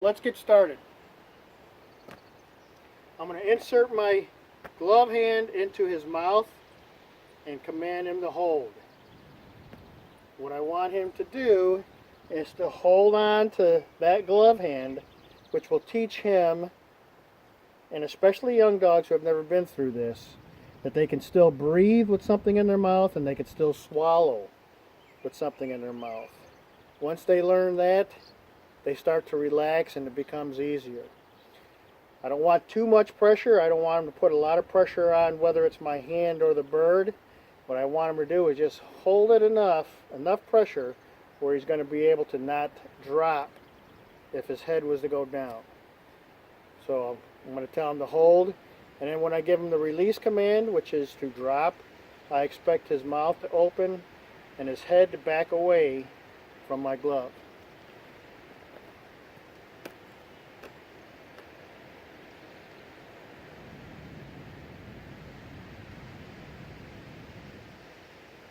Let's get started. I'm going to insert my glove hand into his mouth and command him to hold. What I want him to do is to hold on to that glove hand, which will teach him, and especially young dogs who have never been through this, that they can still breathe with something in their mouth and they can still swallow with something in their mouth. Once they learn that, they start to relax and it becomes easier. I don't want too much pressure. I don't want him to put a lot of pressure on whether it's my hand or the bird. What I want him to do is just hold it enough pressure where he's going to be able to not drop if his head was to go down. So I'm going to tell him to hold, and then when I give him the release command, which is to drop, I expect his mouth to open and his head to back away from my glove.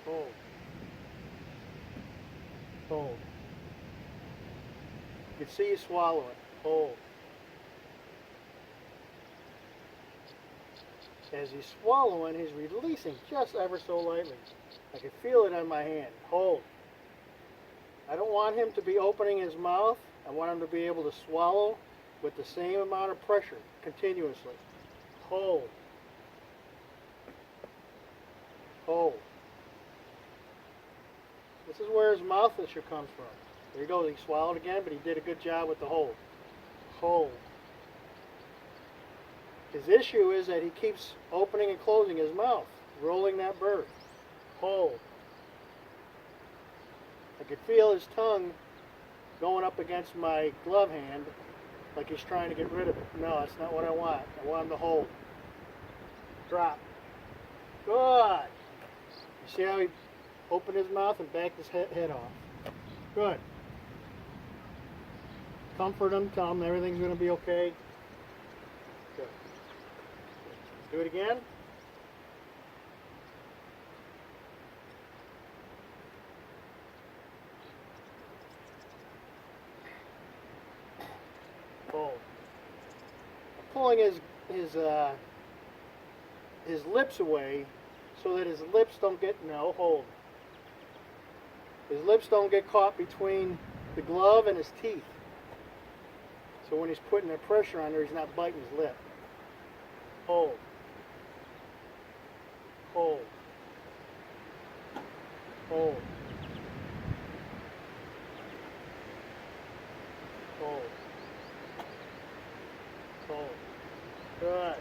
Hold. Hold. You can see you swallow it. Hold. As he's swallowing, he's releasing just ever so lightly. I can feel it on my hand. Hold. I don't want him to be opening his mouth. I want him to be able to swallow with the same amount of pressure continuously. Hold. Hold. This is where his mouth issue comes from. There you go, he swallowed again, but he did a good job with the hold. Hold. His issue is that he keeps opening and closing his mouth, rolling that bird. Hold. I could feel his tongue going up against my glove hand like he's trying to get rid of it. No, that's not what I want. I want him to hold. Drop. Good. You see how he opened his mouth and backed his head off? Good. Comfort him, tell him everything's going to be okay. Good. Do it again. Hold. I'm pulling his lips away so that his lips don't get, no, hold. His lips don't get caught between the glove and his teeth. So when he's putting that pressure on there, he's not biting his lip. Hold. Hold. Hold. Hold. Hold. Good.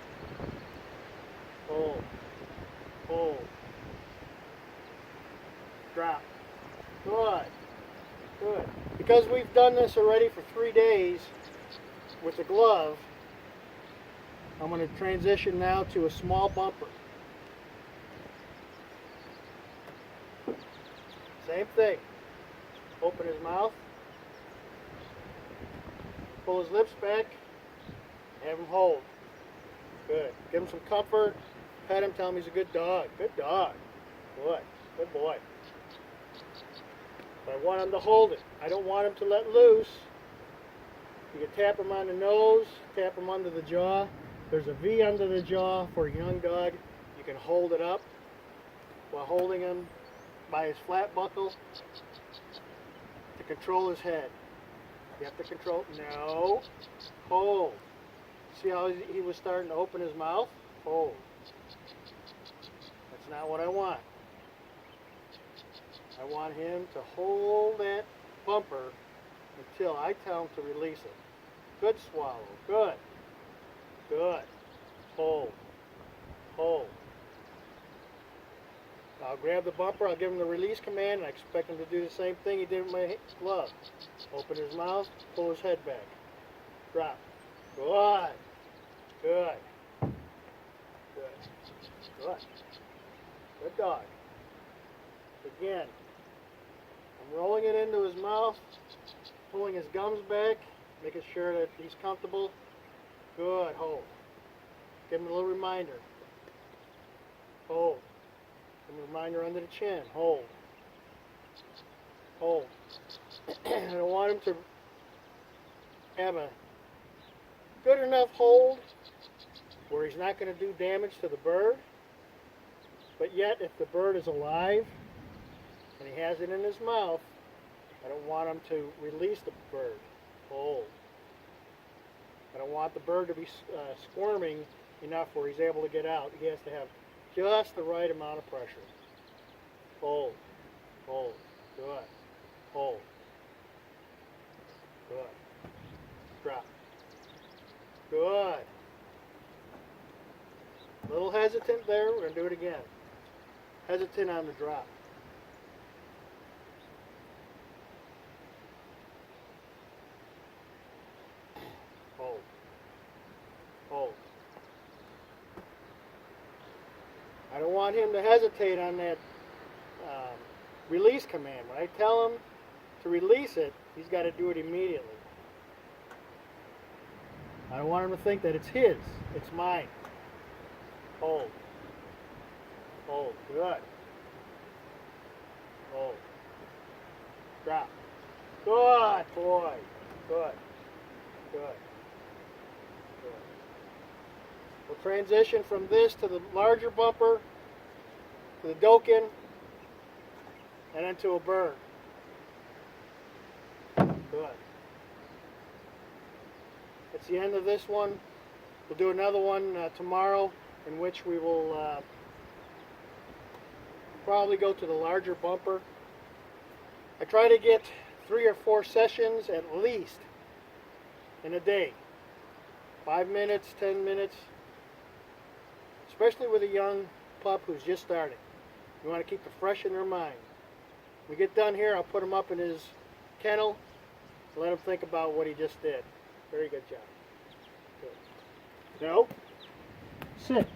Hold. Hold. Drop. Good. Good. Because we've done this already for 3 days with the glove, I'm going to transition now to a small bumper. Same thing. Open his mouth. Pull his lips back. Have him hold. Good. Give him some comfort. Pet him. Tell him he's a good dog. Good dog. Good. Good boy. But I want him to hold it. I don't want him to let loose. You can tap him on the nose, tap him under the jaw. There's a V under the jaw for a young dog. You can hold it up while holding him by his flat buckle to control his head. You have to control, no, hold. See how he was starting to open his mouth? Hold. That's not what I want. I want him to hold that bumper until I tell him to release it. Good swallow. Good. Good. Hold. Hold. I'll grab the bumper, I'll give him the release command, and I expect him to do the same thing he did with my glove. Open his mouth, pull his head back. Drop. Good. Good. Good. Good. Good dog. Again. I'm rolling it into his mouth, pulling his gums back, making sure that he's comfortable. Good. Hold. Give him a little reminder. Hold. Give him a reminder under the chin. Hold. Hold. I don't want him to have a good enough hold where he's not going to do damage to the bird. But yet, if the bird is alive and he has it in his mouth, I don't want him to release the bird. Hold. I don't want the bird to be squirming enough where he's able to get out. He has to have just the right amount of pressure. Hold. Hold. Good. Hold. Good. Drop. Good. A little hesitant there. We're going to do it again. Hesitant on the drop. Hold. Hold. I don't want him to hesitate on that release command. When I tell him to release it, he's got to do it immediately. I don't want him to think that it's his. It's mine. Hold. Hold. Good. Hold. Drop. Good boy. Good. Good. Good. We'll transition from this to the larger bumper, to the Dokin, and then to a burn. Good. That's the end of this one. We'll do another one tomorrow, in which we will probably go to the larger bumper. I try to get 3 or 4 sessions at least in a day. 5 minutes, 10 minutes, especially with a young pup who's just starting. You want to keep it fresh in their mind. When we get done here, I'll put him up in his kennel and let him think about what he just did. Very good job. Good. No. Sit.